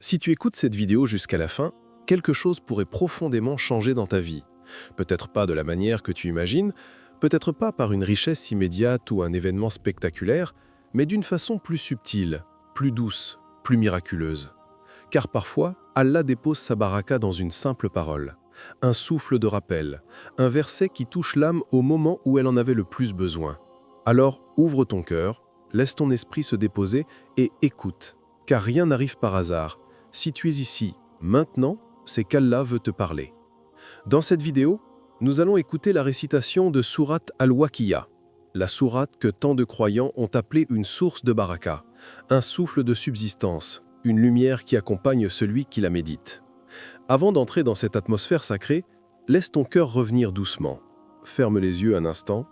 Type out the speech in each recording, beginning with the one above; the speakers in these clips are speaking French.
Si tu écoutes cette vidéo jusqu'à la fin, quelque chose pourrait profondément changer dans ta vie. Peut-être pas de la manière que tu imagines, peut-être pas par une richesse immédiate ou un événement spectaculaire, mais d'une façon plus subtile, plus douce, plus miraculeuse. Car parfois, Allah dépose sa baraka dans une simple parole, un souffle de rappel, un verset qui touche l'âme au moment où elle en avait le plus besoin. Alors, ouvre ton cœur, laisse ton esprit se déposer et écoute, car rien n'arrive par hasard. Si tu es ici, maintenant, c'est qu'Allah veut te parler. Dans cette vidéo, nous allons écouter la récitation de Sourate Al-Waqi'a, la sourate que tant de croyants ont appelée une source de baraka, un souffle de subsistance, une lumière qui accompagne celui qui la médite. Avant d'entrer dans cette atmosphère sacrée, laisse ton cœur revenir doucement. Ferme les yeux un instant,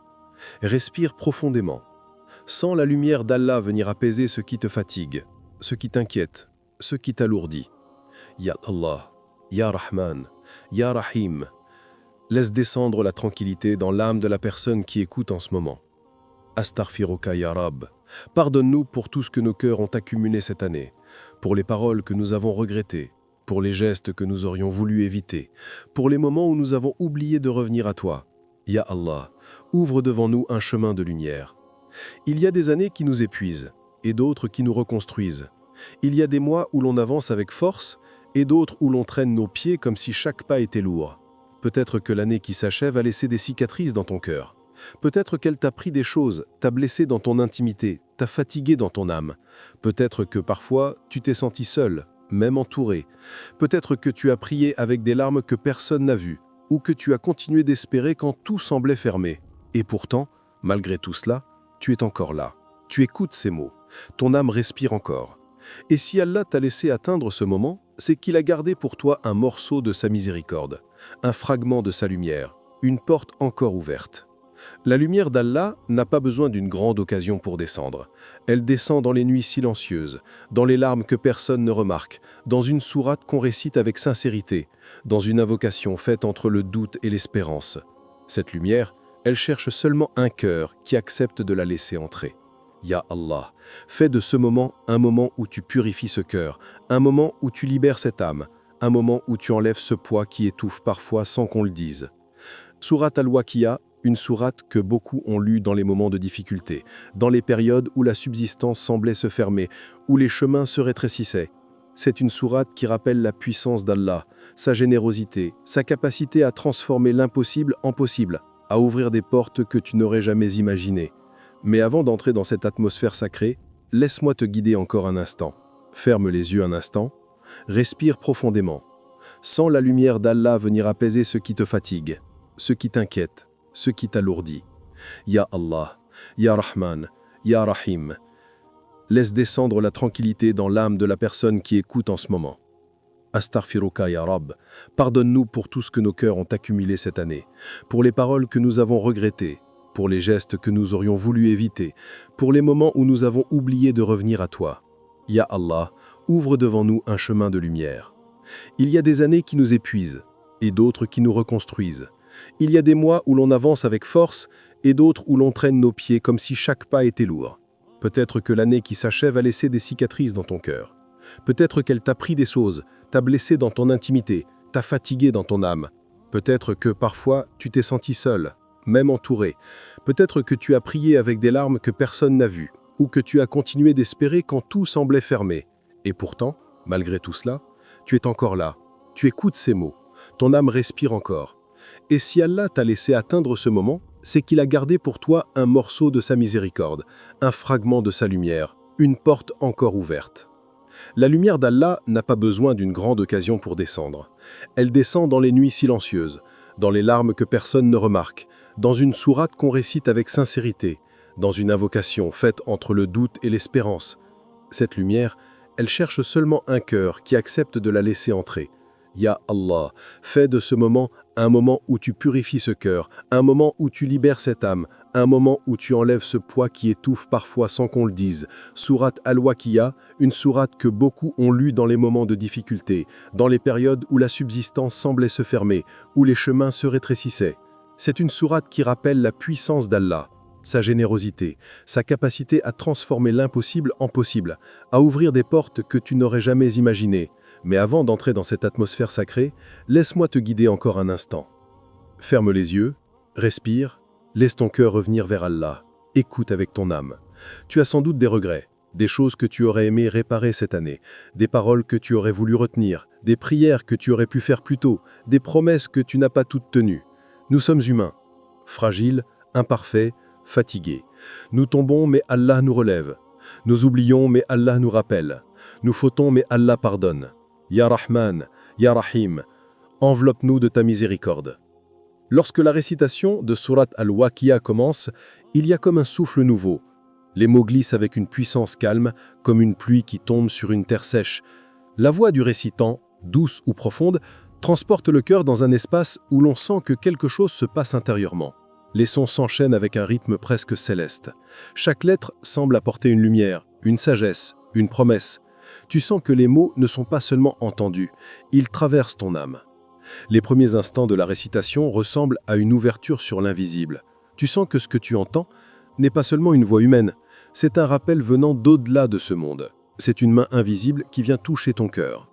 respire profondément. Sens la lumière d'Allah venir apaiser ce qui te fatigue, ce qui t'inquiète, ce qui t'alourdit. Ya Allah, Ya Rahman, Ya Rahim. Laisse descendre la tranquillité dans l'âme de la personne qui écoute en ce moment. Astaghfiruka Ya Rab. Pardonne-nous pour tout ce que nos cœurs ont accumulé cette année, pour les paroles que nous avons regrettées, pour les gestes que nous aurions voulu éviter, pour les moments où nous avons oublié de revenir à toi. Ya Allah, ouvre devant nous un chemin de lumière. Il y a des années qui nous épuisent, et d'autres qui nous reconstruisent. Il y a des mois où l'on avance avec force, et d'autres où l'on traîne nos pieds comme si chaque pas était lourd. Peut-être que l'année qui s'achève a laissé des cicatrices dans ton cœur. Peut-être qu'elle t'a pris des choses, t'a blessé dans ton intimité, t'a fatigué dans ton âme. Peut-être que parfois, tu t'es senti seul, même entouré. Peut-être que tu as prié avec des larmes que personne n'a vues, ou que tu as continué d'espérer quand tout semblait fermé. Et pourtant, malgré tout cela, tu es encore là. Tu écoutes ces mots. Ton âme respire encore. Et si Allah t'a laissé atteindre ce moment, c'est qu'il a gardé pour toi un morceau de sa miséricorde, un fragment de sa lumière, une porte encore ouverte. La lumière d'Allah n'a pas besoin d'une grande occasion pour descendre. Elle descend dans les nuits silencieuses, dans les larmes que personne ne remarque, dans une sourate qu'on récite avec sincérité, dans une invocation faite entre le doute et l'espérance. Cette lumière, elle cherche seulement un cœur qui accepte de la laisser entrer. Ya Allah, fais de ce moment un moment où tu purifies ce cœur, un moment où tu libères cette âme, un moment où tu enlèves ce poids qui étouffe parfois sans qu'on le dise. Sourate Al-Waqi'a, une sourate que beaucoup ont lue dans les moments de difficulté, dans les périodes où la subsistance semblait se fermer, où les chemins se rétrécissaient. C'est une sourate qui rappelle la puissance d'Allah, sa générosité, sa capacité à transformer l'impossible en possible, à ouvrir des portes que tu n'aurais jamais imaginées. Mais avant d'entrer dans cette atmosphère sacrée, laisse-moi te guider encore un instant. Ferme les yeux un instant, respire profondément. Sens la lumière d'Allah venir apaiser ce qui te fatigue, ce qui t'inquiète, ce qui t'alourdit. Ya Allah, Ya Rahman, Ya Rahim. Laisse descendre la tranquillité dans l'âme de la personne qui écoute en ce moment. Astaghfiruka Ya Rab. Pardonne-nous pour tout ce que nos cœurs ont accumulé cette année, pour les paroles que nous avons regrettées, pour les gestes que nous aurions voulu éviter, pour les moments où nous avons oublié de revenir à toi. Ya Allah, ouvre devant nous un chemin de lumière. Il y a des années qui nous épuisent, et d'autres qui nous reconstruisent. Il y a des mois où l'on avance avec force, et d'autres où l'on traîne nos pieds comme si chaque pas était lourd. Peut-être que l'année qui s'achève a laissé des cicatrices dans ton cœur. Peut-être qu'elle t'a pris des choses, t'a blessé dans ton intimité, t'a fatigué dans ton âme. Peut-être que parfois tu t'es senti seul, même entouré. Peut-être que tu as prié avec des larmes que personne n'a vues, ou que tu as continué d'espérer quand tout semblait fermé. Et pourtant, malgré tout cela, tu es encore là. Tu écoutes ces mots. Ton âme respire encore. Et si Allah t'a laissé atteindre ce moment, c'est qu'il a gardé pour toi un morceau de sa miséricorde, un fragment de sa lumière, une porte encore ouverte. La lumière d'Allah n'a pas besoin d'une grande occasion pour descendre. Elle descend dans les nuits silencieuses, dans les larmes que personne ne remarque, dans une sourate qu'on récite avec sincérité, dans une invocation faite entre le doute et l'espérance. Cette lumière, elle cherche seulement un cœur qui accepte de la laisser entrer. Ya Allah, fais de ce moment un moment où tu purifies ce cœur, un moment où tu libères cette âme, un moment où tu enlèves ce poids qui étouffe parfois sans qu'on le dise. Sourate Al-Waqi'a, une sourate que beaucoup ont lue dans les moments de difficulté, dans les périodes où la subsistance semblait se fermer, où les chemins se rétrécissaient. C'est une sourate qui rappelle la puissance d'Allah, sa générosité, sa capacité à transformer l'impossible en possible, à ouvrir des portes que tu n'aurais jamais imaginées. Mais avant d'entrer dans cette atmosphère sacrée, laisse-moi te guider encore un instant. Ferme les yeux, respire, laisse ton cœur revenir vers Allah. Écoute avec ton âme. Tu as sans doute des regrets, des choses que tu aurais aimé réparer cette année, des paroles que tu aurais voulu retenir, des prières que tu aurais pu faire plus tôt, des promesses que tu n'as pas toutes tenues. Nous sommes humains, fragiles, imparfaits, fatigués. Nous tombons, mais Allah nous relève. Nous oublions, mais Allah nous rappelle. Nous fautons, mais Allah pardonne. Ya Rahman, Ya Rahim, enveloppe-nous de ta miséricorde. Lorsque la récitation de Surat Al-Waqi'a commence, il y a comme un souffle nouveau. Les mots glissent avec une puissance calme, comme une pluie qui tombe sur une terre sèche. La voix du récitant, douce ou profonde, transporte le cœur dans un espace où l'on sent que quelque chose se passe intérieurement. Les sons s'enchaînent avec un rythme presque céleste. Chaque lettre semble apporter une lumière, une sagesse, une promesse. Tu sens que les mots ne sont pas seulement entendus, ils traversent ton âme. Les premiers instants de la récitation ressemblent à une ouverture sur l'invisible. Tu sens que ce que tu entends n'est pas seulement une voix humaine, c'est un rappel venant d'au-delà de ce monde. C'est une main invisible qui vient toucher ton cœur.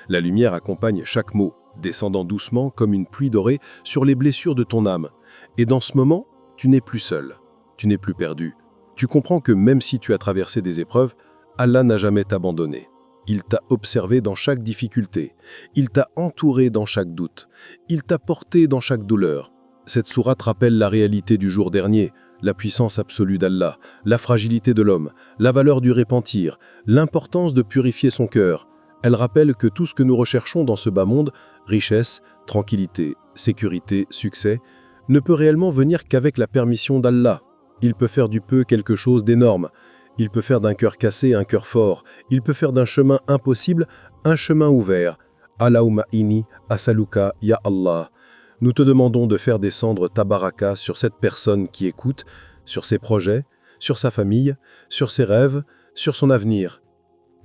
La lumière accompagne chaque mot, descendant doucement comme une pluie dorée sur les blessures de ton âme. Et dans ce moment, tu n'es plus seul, tu n'es plus perdu. Tu comprends que même si tu as traversé des épreuves, Allah n'a jamais abandonné. Il t'a observé dans chaque difficulté, il t'a entouré dans chaque doute, il t'a porté dans chaque douleur. Cette sourate rappelle la réalité du jour dernier, la puissance absolue d'Allah, la fragilité de l'homme, la valeur du repentir, l'importance de purifier son cœur. Elle rappelle que tout ce que nous recherchons dans ce bas monde, richesse, tranquillité, sécurité, succès, ne peut réellement venir qu'avec la permission d'Allah. Il peut faire du peu quelque chose d'énorme. Il peut faire d'un cœur cassé un cœur fort. Il peut faire d'un chemin impossible un chemin ouvert. Allahumma inni asaluka ya Allah. Nous te demandons de faire descendre ta baraka sur cette personne qui écoute, sur ses projets, sur sa famille, sur ses rêves, sur son avenir.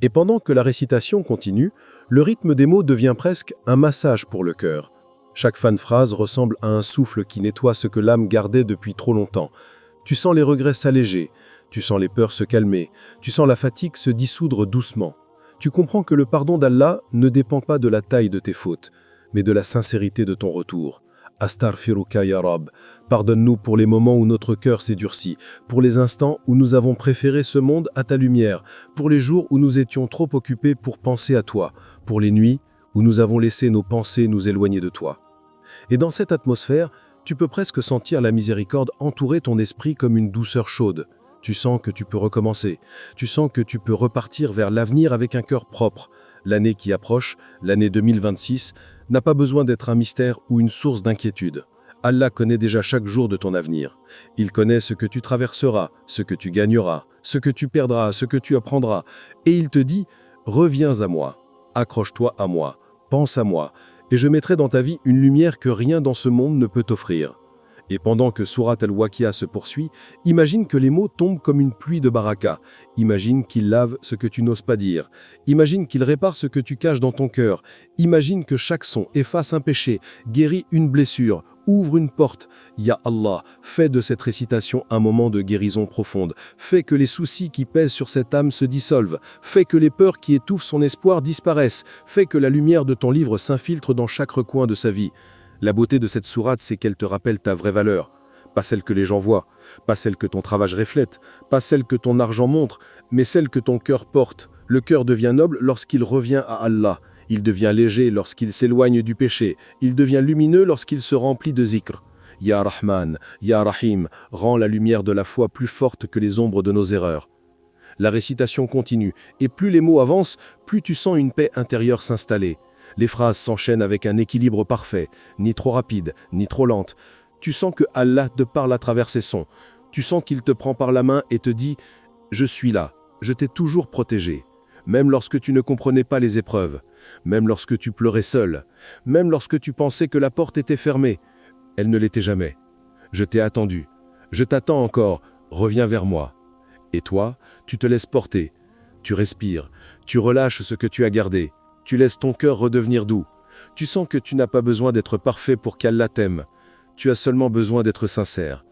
Et pendant que la récitation continue, le rythme des mots devient presque un massage pour le cœur. Chaque fin de phrase ressemble à un souffle qui nettoie ce que l'âme gardait depuis trop longtemps. Tu sens les regrets s'alléger, tu sens les peurs se calmer, tu sens la fatigue se dissoudre doucement. Tu comprends que le pardon d'Allah ne dépend pas de la taille de tes fautes, mais de la sincérité de ton retour. Astaghfiruka ya Rab, pardonne-nous pour les moments où notre cœur s'est durci, pour les instants où nous avons préféré ce monde à ta lumière, pour les jours où nous étions trop occupés pour penser à toi, pour les nuits où nous avons laissé nos pensées nous éloigner de toi. Et dans cette atmosphère, tu peux presque sentir la miséricorde entourer ton esprit comme une douceur chaude. Tu sens que tu peux recommencer, tu sens que tu peux repartir vers l'avenir avec un cœur propre. L'année qui approche, l'année 2026, n'a pas besoin d'être un mystère ou une source d'inquiétude. Allah connaît déjà chaque jour de ton avenir. Il connaît ce que tu traverseras, ce que tu gagneras, ce que tu perdras, ce que tu apprendras. Et il te dit « Reviens à moi, accroche-toi à moi, pense à moi, et je mettrai dans ta vie une lumière que rien dans ce monde ne peut t'offrir. » Et pendant que Surat Al-Waqi'a se poursuit, imagine que les mots tombent comme une pluie de baraka. Imagine qu'ils lavent ce que tu n'oses pas dire. Imagine qu'ils réparent ce que tu caches dans ton cœur. Imagine que chaque son efface un péché, guérit une blessure, ouvre une porte. Ya Allah, fais de cette récitation un moment de guérison profonde. Fais que les soucis qui pèsent sur cette âme se dissolvent. Fais que les peurs qui étouffent son espoir disparaissent. Fais que la lumière de ton livre s'infiltre dans chaque recoin de sa vie. La beauté de cette sourate, c'est qu'elle te rappelle ta vraie valeur. Pas celle que les gens voient, pas celle que ton travail reflète, pas celle que ton argent montre, mais celle que ton cœur porte. Le cœur devient noble lorsqu'il revient à Allah. Il devient léger lorsqu'il s'éloigne du péché. Il devient lumineux lorsqu'il se remplit de zikr. Ya Rahman, Ya Rahim, rend la lumière de la foi plus forte que les ombres de nos erreurs. La récitation continue, et plus les mots avancent, plus tu sens une paix intérieure s'installer. Les phrases s'enchaînent avec un équilibre parfait, ni trop rapide, ni trop lente. Tu sens que Allah te parle à travers ses sons. Tu sens qu'il te prend par la main et te dit « Je suis là, je t'ai toujours protégé ». Même lorsque tu ne comprenais pas les épreuves, même lorsque tu pleurais seul, même lorsque tu pensais que la porte était fermée, elle ne l'était jamais. Je t'ai attendu, je t'attends encore, reviens vers moi. Et toi, tu te laisses porter, tu respires, tu relâches ce que tu as gardé. Tu laisses ton cœur redevenir doux. Tu sens que tu n'as pas besoin d'être parfait pour qu'Allah t'aime. Tu as seulement besoin d'être sincère.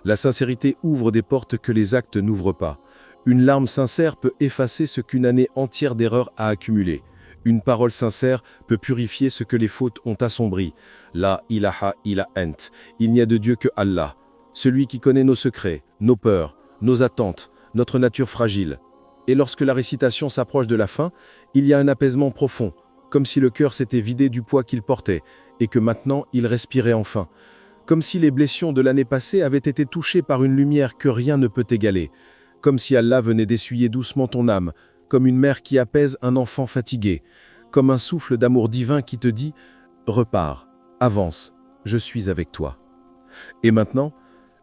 La sincérité ouvre des portes que les actes n'ouvrent pas. Une larme sincère peut effacer ce qu'une année entière d'erreurs a accumulé. Une parole sincère peut purifier ce que les fautes ont assombri. La ilaha illa ant. Il n'y a de Dieu que Allah. Celui qui connaît nos secrets, nos peurs, nos attentes, notre nature fragile. Et lorsque la récitation s'approche de la fin, il y a un apaisement profond, comme si le cœur s'était vidé du poids qu'il portait, et que maintenant il respirait enfin. Comme si les blessures de l'année passée avaient été touchées par une lumière que rien ne peut égaler. Comme si Allah venait d'essuyer doucement ton âme, comme une mère qui apaise un enfant fatigué, comme un souffle d'amour divin qui te dit « Repars, avance, je suis avec toi ». Et maintenant,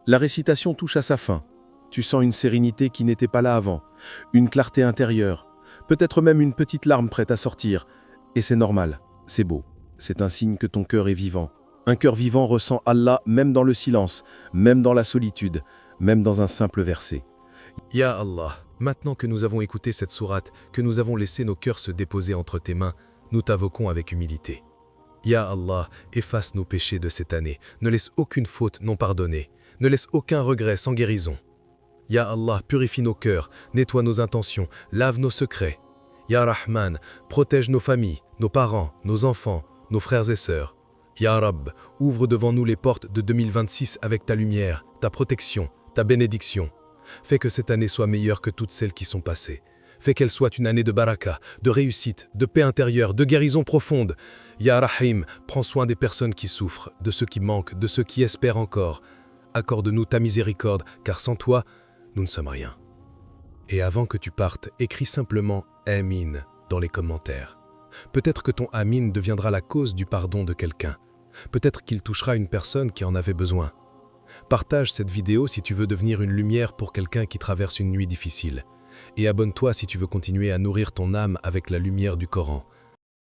la récitation touche à sa fin. Tu sens une sérénité qui n'était pas là avant, une clarté intérieure, peut-être même une petite larme prête à sortir. Et c'est normal, c'est beau, c'est un signe que ton cœur est vivant. Un cœur vivant ressent Allah même dans le silence, même dans la solitude, même dans un simple verset. Ya Allah, maintenant que nous avons écouté cette sourate, que nous avons laissé nos cœurs se déposer entre tes mains, nous t'invoquons avec humilité. Ya Allah, efface nos péchés de cette année, ne laisse aucune faute non pardonnée, ne laisse aucun regret sans guérison. Ya Allah, purifie nos cœurs, nettoie nos intentions, lave nos secrets. Ya Rahman, protège nos familles, nos parents, nos enfants, nos frères et sœurs. Ya Rab, ouvre devant nous les portes de 2026 avec ta lumière, ta protection, ta bénédiction. Fais que cette année soit meilleure que toutes celles qui sont passées. Fais qu'elle soit une année de baraka, de réussite, de paix intérieure, de guérison profonde. Ya Rahim, prends soin des personnes qui souffrent, de ceux qui manquent, de ceux qui espèrent encore. Accorde-nous ta miséricorde, car sans toi, nous ne sommes rien. Et avant que tu partes, écris simplement « Amin » dans les commentaires. Peut-être que ton « Amin » deviendra la cause du pardon de quelqu'un. Peut-être qu'il touchera une personne qui en avait besoin. Partage cette vidéo si tu veux devenir une lumière pour quelqu'un qui traverse une nuit difficile. Et abonne-toi si tu veux continuer à nourrir ton âme avec la lumière du Coran.